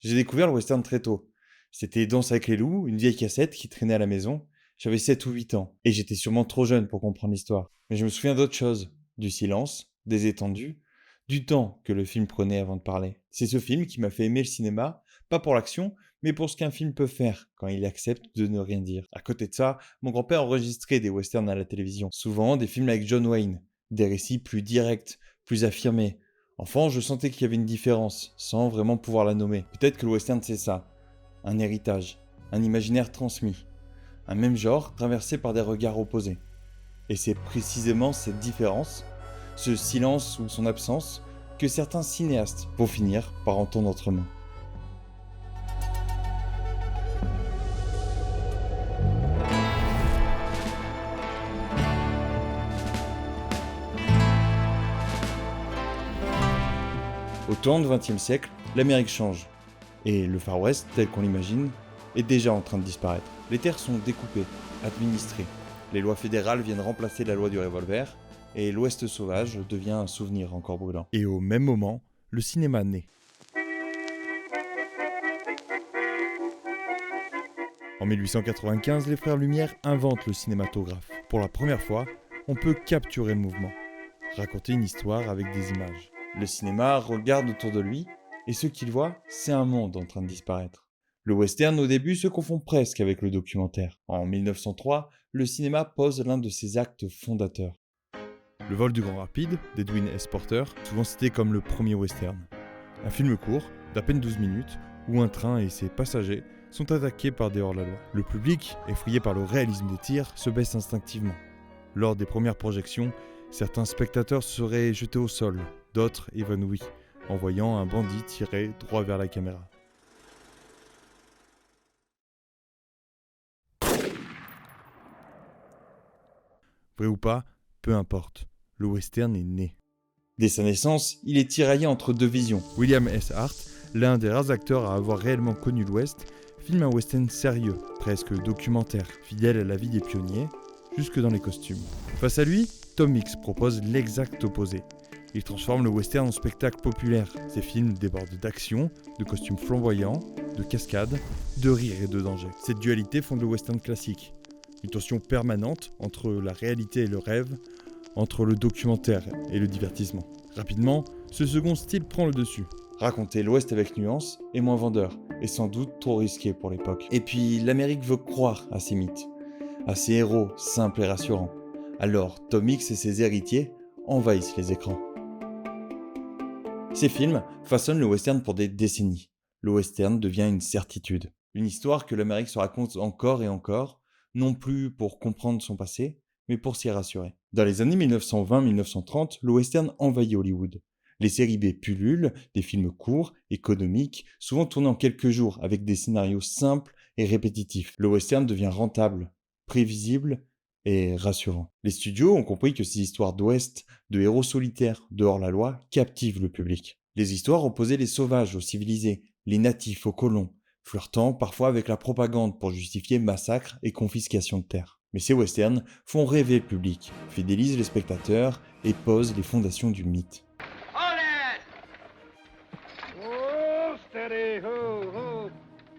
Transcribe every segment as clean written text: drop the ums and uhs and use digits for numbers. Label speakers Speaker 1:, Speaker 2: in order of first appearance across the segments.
Speaker 1: J'ai découvert le western très tôt. C'était Danse avec les loups, une vieille cassette qui traînait à la maison. J'avais 7 ou 8 ans, et j'étais sûrement trop jeune pour comprendre l'histoire. Mais je me souviens d'autre chose. Du silence, des étendues, du temps que le film prenait avant de parler. C'est ce film qui m'a fait aimer le cinéma, pas pour l'action, mais pour ce qu'un film peut faire quand il accepte de ne rien dire. À côté de ça, mon grand-père enregistrait des westerns à la télévision. Souvent des films avec John Wayne, des récits plus directs, plus affirmés. Enfant, je sentais qu'il y avait une différence, sans vraiment pouvoir la nommer. Peut-être que le western c'est ça, un héritage, un imaginaire transmis, un même genre traversé par des regards opposés. Et c'est précisément cette différence, ce silence ou son absence, que certains cinéastes vont finir par entendre autrement. Au tournant du XXe siècle, l'Amérique change. Et le Far West, tel qu'on l'imagine, est déjà en train de disparaître. Les terres sont découpées, administrées. Les lois fédérales viennent remplacer la loi du revolver, et l'Ouest sauvage devient un souvenir encore brûlant. Et au même moment, le cinéma naît. En 1895, les frères Lumière inventent le cinématographe. Pour la première fois, on peut capturer le mouvement, raconter une histoire avec des images. Le cinéma regarde autour de lui, et ce qu'il voit, c'est un monde en train de disparaître. Le western au début se confond presque avec le documentaire. En 1903, le cinéma pose l'un de ses actes fondateurs. Le vol du Grand Rapide, d'Edwin S. Porter, souvent cité comme le premier western. Un film court, d'à peine 12 minutes, où un train et ses passagers sont attaqués par des hors-la-loi. Le public, effrayé par le réalisme des tirs, se baisse instinctivement. Lors des premières projections, certains spectateurs seraient jetés au sol, d'autres évanouis, en voyant un bandit tirer droit vers la caméra. Vrai ou pas, peu importe, le western est né. Dès sa naissance, il est tiraillé entre deux visions. William S. Hart, l'un des rares acteurs à avoir réellement connu l'Ouest, filme un western sérieux, presque documentaire, fidèle à la vie des pionniers, jusque dans les costumes. Face à lui, Tom Mix propose l'exact opposé. Il transforme le western en spectacle populaire. Ses films débordent d'action, de costumes flamboyants, de cascades, de rire et de danger. Cette dualité fonde le western classique. Une tension permanente entre la réalité et le rêve, entre le documentaire et le divertissement. Rapidement, ce second style prend le dessus. Raconter l'Ouest avec nuance est moins vendeur, et sans doute trop risqué pour l'époque. Et puis, l'Amérique veut croire à ses mythes, à ses héros simples et rassurants. Alors, Tom Mix et ses héritiers envahissent les écrans. Ces films façonnent le western pour des décennies. Le western devient une certitude. Une histoire que l'Amérique se raconte encore et encore, non plus pour comprendre son passé, mais pour s'y rassurer. Dans les années 1920-1930, le western envahit Hollywood. Les séries B pullulent, des films courts, économiques, souvent tournés en quelques jours, avec des scénarios simples et répétitifs. Le western devient rentable, prévisible et rassurant. Les studios ont compris que ces histoires d'Ouest, de héros solitaires, de hors-la-loi, captivent le public. Les histoires opposaient les sauvages aux civilisés, les natifs aux colons, flirtant parfois avec la propagande pour justifier massacres et confiscation de terres. Mais ces westerns font rêver le public, fidélisent les spectateurs et posent les fondations du mythe.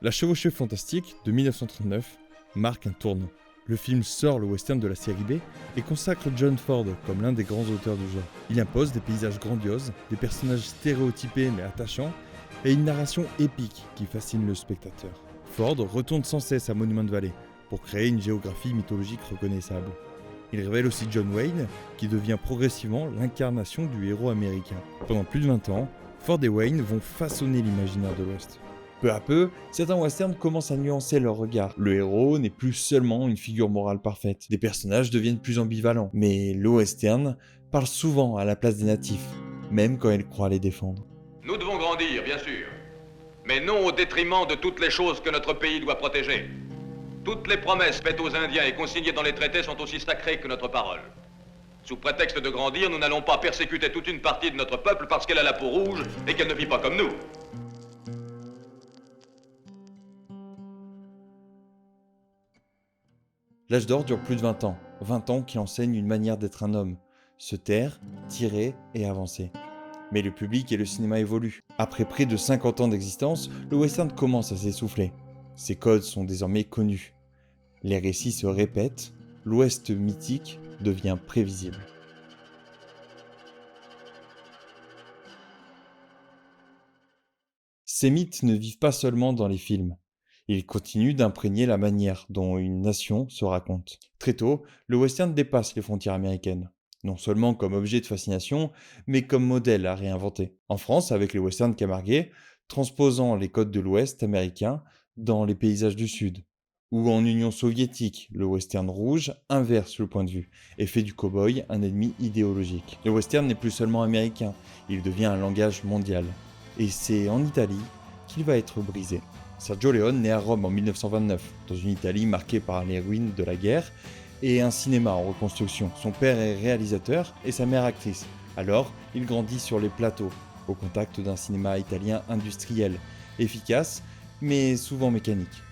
Speaker 1: La Chevauchée fantastique de 1939 marque un tournant. Le film sort le western de la série B et consacre John Ford comme l'un des grands auteurs du genre. Il impose des paysages grandioses, des personnages stéréotypés mais attachants et une narration épique qui fascine le spectateur. Ford retourne sans cesse à Monument Valley pour créer une géographie mythologique reconnaissable. Il révèle aussi John Wayne, qui devient progressivement l'incarnation du héros américain. Pendant plus de 20 ans, Ford et Wayne vont façonner l'imaginaire de l'Ouest. Peu à peu, certains westerns commencent à nuancer leur regard. Le héros n'est plus seulement une figure morale parfaite. Des personnages deviennent plus ambivalents. Mais le western parle souvent à la place des natifs, même quand il croit les défendre.
Speaker 2: Nous devons grandir, bien sûr, mais non au détriment de toutes les choses que notre pays doit protéger. Toutes les promesses faites aux Indiens et consignées dans les traités sont aussi sacrées que notre parole. Sous prétexte de grandir, nous n'allons pas persécuter toute une partie de notre peuple parce qu'elle a la peau rouge et qu'elle ne vit pas comme nous.
Speaker 1: L'âge d'or dure plus de 20 ans. 20 ans qui enseignent une manière d'être un homme. Se taire, tirer et avancer. Mais le public et le cinéma évoluent. Après près de 50 ans d'existence, le western commence à s'essouffler. Ses codes sont désormais connus. Les récits se répètent, l'Ouest mythique devient prévisible. Ces mythes ne vivent pas seulement dans les films. Ils continuent d'imprégner la manière dont une nation se raconte. Très tôt, le western dépasse les frontières américaines. Non seulement comme objet de fascination, mais comme modèle à réinventer. En France, avec les westerns camarguais, transposant les codes de l'Ouest américain dans les paysages du Sud. Ou en Union soviétique, le western rouge inverse le point de vue et fait du cow-boy un ennemi idéologique. Le western n'est plus seulement américain, il devient un langage mondial. Et c'est en Italie qu'il va être brisé. Sergio Leone naît à Rome en 1929, dans une Italie marquée par les ruines de la guerre et un cinéma en reconstruction. Son père est réalisateur et sa mère actrice. Alors, il grandit sur les plateaux, au contact d'un cinéma italien industriel, efficace, mais souvent mécanique.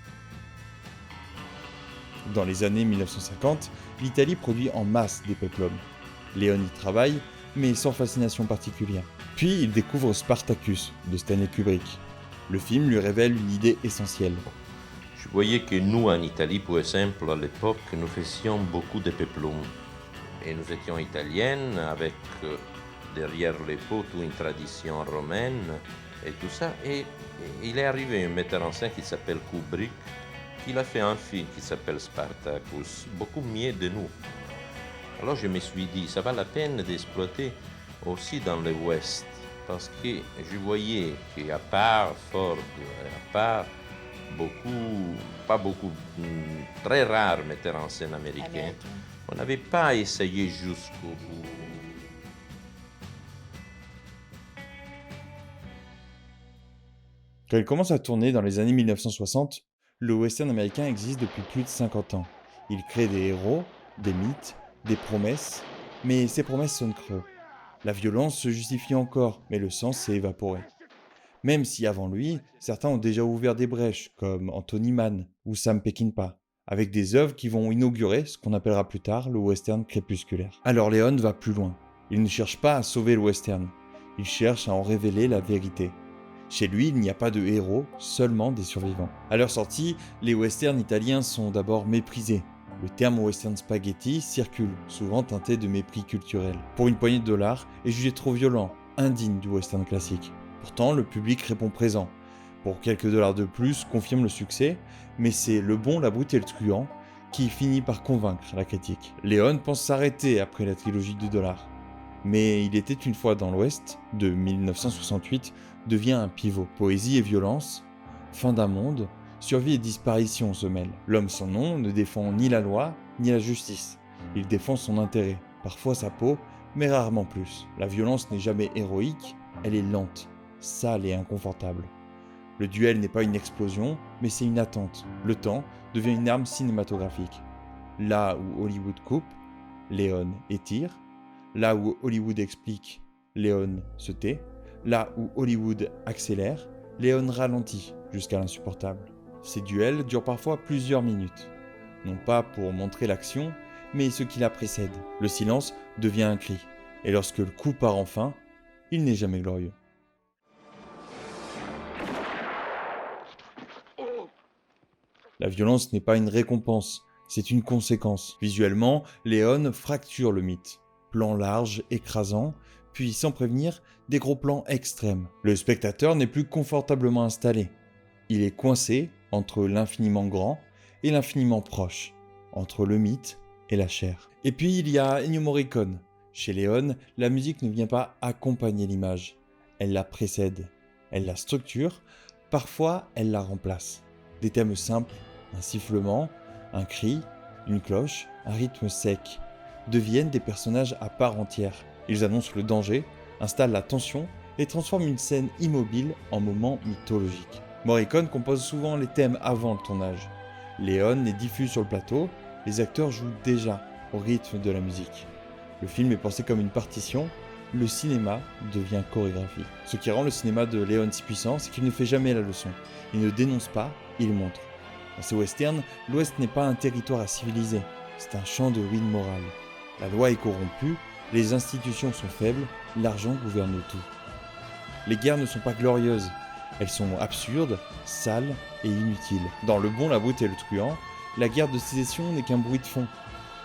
Speaker 1: Dans les années 1950, l'Italie produit en masse des péplums. Leone y travaille, mais sans fascination particulière. Puis il découvre Spartacus de Stanley Kubrick. Le film lui révèle une idée essentielle.
Speaker 3: Je voyais que nous, en Italie, par exemple, à l'époque, nous faisions beaucoup de péplum. Et nous étions italiennes, avec derrière les peaux toute une tradition romaine et tout ça. Et il est arrivé un metteur en scène qui s'appelle Kubrick, qui a fait un film qui s'appelle Spartacus, beaucoup mieux de nous. Alors je me suis dit, ça va la peine d'exploiter aussi dans l'Ouest, parce que je voyais qu'à part Ford, à part très rares metteurs en scène américains, on n'avait pas essayé jusqu'au bout.
Speaker 1: Quand il commence à tourner dans les années 1960, le western américain existe depuis plus de 50 ans. Il crée des héros, des mythes, des promesses, mais ces promesses sonnent creux. La violence se justifie encore, mais le sang s'est évaporé. Même si avant lui, certains ont déjà ouvert des brèches, comme Anthony Mann ou Sam Peckinpah, avec des œuvres qui vont inaugurer ce qu'on appellera plus tard le western crépusculaire. Alors Leone va plus loin. Il ne cherche pas à sauver le western, il cherche à en révéler la vérité. Chez lui, il n'y a pas de héros, seulement des survivants. À leur sortie, les westerns italiens sont d'abord méprisés. Le terme western spaghetti circule, souvent teinté de mépris culturel. Pour une poignée de dollars, est jugé trop violent, indigne du western classique. Pourtant, le public répond présent. Pour quelques dollars de plus, confirme le succès, mais c'est le bon, la brute et le truand qui finit par convaincre la critique. Leone pense s'arrêter après la trilogie du dollar. Mais Il était une fois dans l'Ouest, de 1968, devient un pivot. Poésie et violence, fin d'un monde, survie et disparition se mêlent. L'homme sans nom ne défend ni la loi, ni la justice. Il défend son intérêt, parfois sa peau, mais rarement plus. La violence n'est jamais héroïque, elle est lente, sale et inconfortable. Le duel n'est pas une explosion, mais c'est une attente. Le temps devient une arme cinématographique. Là où Hollywood coupe, Leone étire. Là où Hollywood explique, Leone se tait. Là où Hollywood accélère, Leone ralentit jusqu'à l'insupportable. Ces duels durent parfois plusieurs minutes. Non pas pour montrer l'action, mais ce qui la précède. Le silence devient un cri. Et lorsque le coup part enfin, il n'est jamais glorieux. La violence n'est pas une récompense, c'est une conséquence. Visuellement, Leone fracture le mythe. Plan large, écrasant, puis sans prévenir, des gros plans extrêmes. Le spectateur n'est plus confortablement installé. Il est coincé entre l'infiniment grand et l'infiniment proche, entre le mythe et la chair. Et puis il y a Ennio Morricone. Chez Leone, la musique ne vient pas accompagner l'image. Elle la précède, elle la structure, parfois elle la remplace. Des thèmes simples, un sifflement, un cri, une cloche, un rythme sec, deviennent des personnages à part entière. Ils annoncent le danger, installent la tension et transforment une scène immobile en moment mythologique. Morricone compose souvent les thèmes avant le tournage. Leone les diffuse sur le plateau, les acteurs jouent déjà au rythme de la musique. Le film est pensé comme une partition, le cinéma devient chorégraphie. Ce qui rend le cinéma de Leone si puissant, c'est qu'il ne fait jamais la leçon. Il ne dénonce pas, il montre. Dans ces westerns, l'Ouest n'est pas un territoire à civiliser, c'est un champ de ruines morales. La loi est corrompue, les institutions sont faibles, l'argent gouverne tout. Les guerres ne sont pas glorieuses, elles sont absurdes, sales et inutiles. Dans Le Bon, la Brute et le Truand, la guerre de sécession n'est qu'un bruit de fond.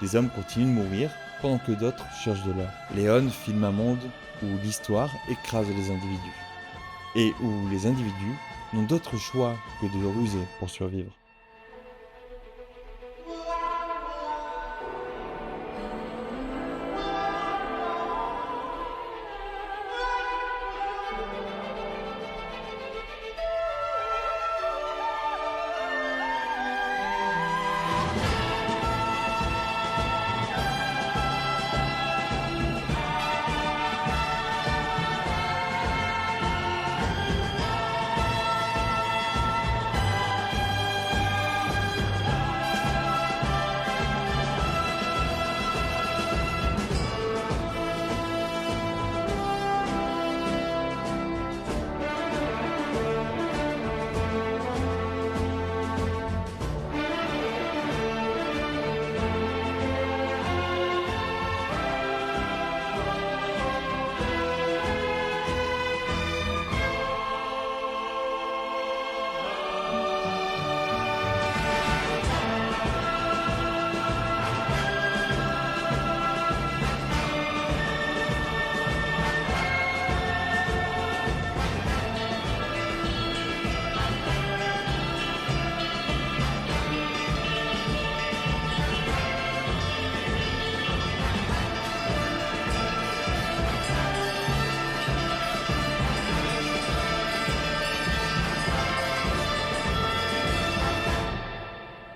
Speaker 1: Des hommes continuent de mourir pendant que d'autres cherchent de l'or. Léon filme un monde où l'histoire écrase les individus et où les individus n'ont d'autre choix que de ruser pour survivre.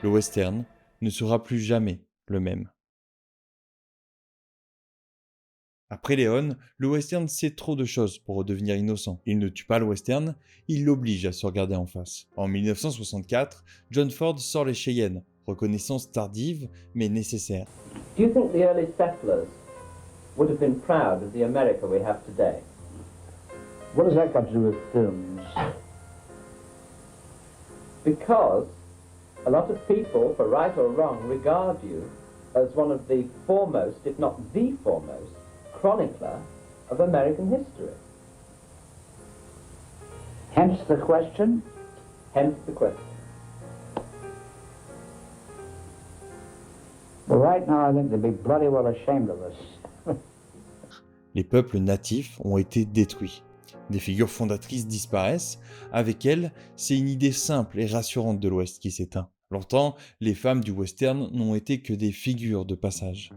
Speaker 1: Le western ne sera plus jamais le même. Après Léon, le western sait trop de choses pour redevenir innocent. Il ne tue pas le western, il l'oblige à se regarder en face. En 1964, John Ford sort Les Cheyennes, reconnaissance tardive mais nécessaire.
Speaker 4: Do you think the early settlers would have been proud of the America we have today?
Speaker 5: What has that got to do with films?
Speaker 4: Because a lot of people, for right or wrong, regard you as one of the foremost, if not the foremost, chronicler of American history.
Speaker 5: Hence the question?
Speaker 4: Hence the question.
Speaker 5: Well, right now I think they'd be bloody well ashamed of us.
Speaker 1: Les peuples natifs ont été détruits. Des figures fondatrices disparaissent. Avec elles, c'est une idée simple et rassurante de l'Ouest qui s'éteint. Longtemps, les femmes du western n'ont été que des figures de passage.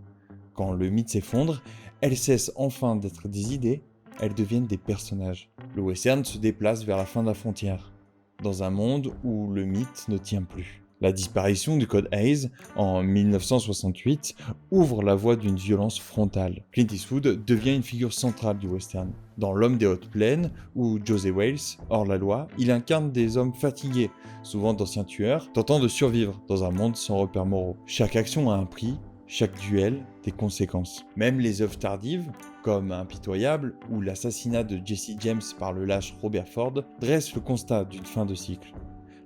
Speaker 1: Quand le mythe s'effondre, elles cessent enfin d'être des idées, elles deviennent des personnages. Le western se déplace vers la fin de la frontière, dans un monde où le mythe ne tient plus. La disparition du code Hays en 1968 ouvre la voie d'une violence frontale. Clint Eastwood devient une figure centrale du western. Dans L'Homme des Hautes Plaines ou Josey Wales, hors la loi, il incarne des hommes fatigués, souvent d'anciens tueurs, tentant de survivre dans un monde sans repères moraux. Chaque action a un prix, chaque duel des conséquences. Même les œuvres tardives, comme Impitoyable ou l'assassinat de Jesse James par le lâche Robert Ford, dressent le constat d'une fin de cycle.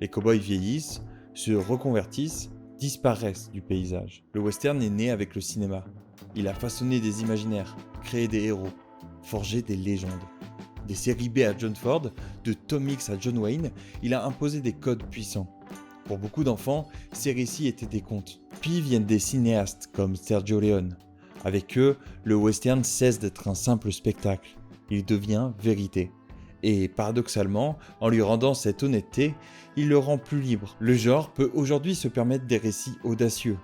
Speaker 1: Les cow-boys vieillissent, se reconvertissent, disparaissent du paysage. Le western est né avec le cinéma. Il a façonné des imaginaires, créé des héros, forgé des légendes. Des séries B à John Ford, de Tom Mix à John Wayne, il a imposé des codes puissants. Pour beaucoup d'enfants, ces récits étaient des contes. Puis viennent des cinéastes comme Sergio Leone. Avec eux, le western cesse d'être un simple spectacle. Il devient vérité. Et paradoxalement, en lui rendant cette honnêteté, il le rend plus libre. Le genre peut aujourd'hui se permettre des récits audacieux,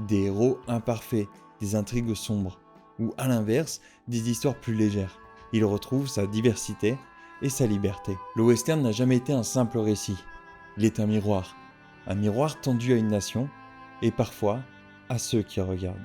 Speaker 1: des héros imparfaits, des intrigues sombres, ou à l'inverse, des histoires plus légères. Il retrouve sa diversité et sa liberté. Le western n'a jamais été un simple récit. Il est un miroir tendu à une nation, et parfois à ceux qui regardent.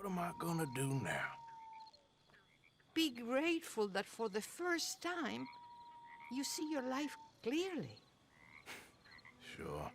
Speaker 6: What am I gonna do now?
Speaker 7: Be grateful that for the first time, you see your life clearly.
Speaker 6: Sure.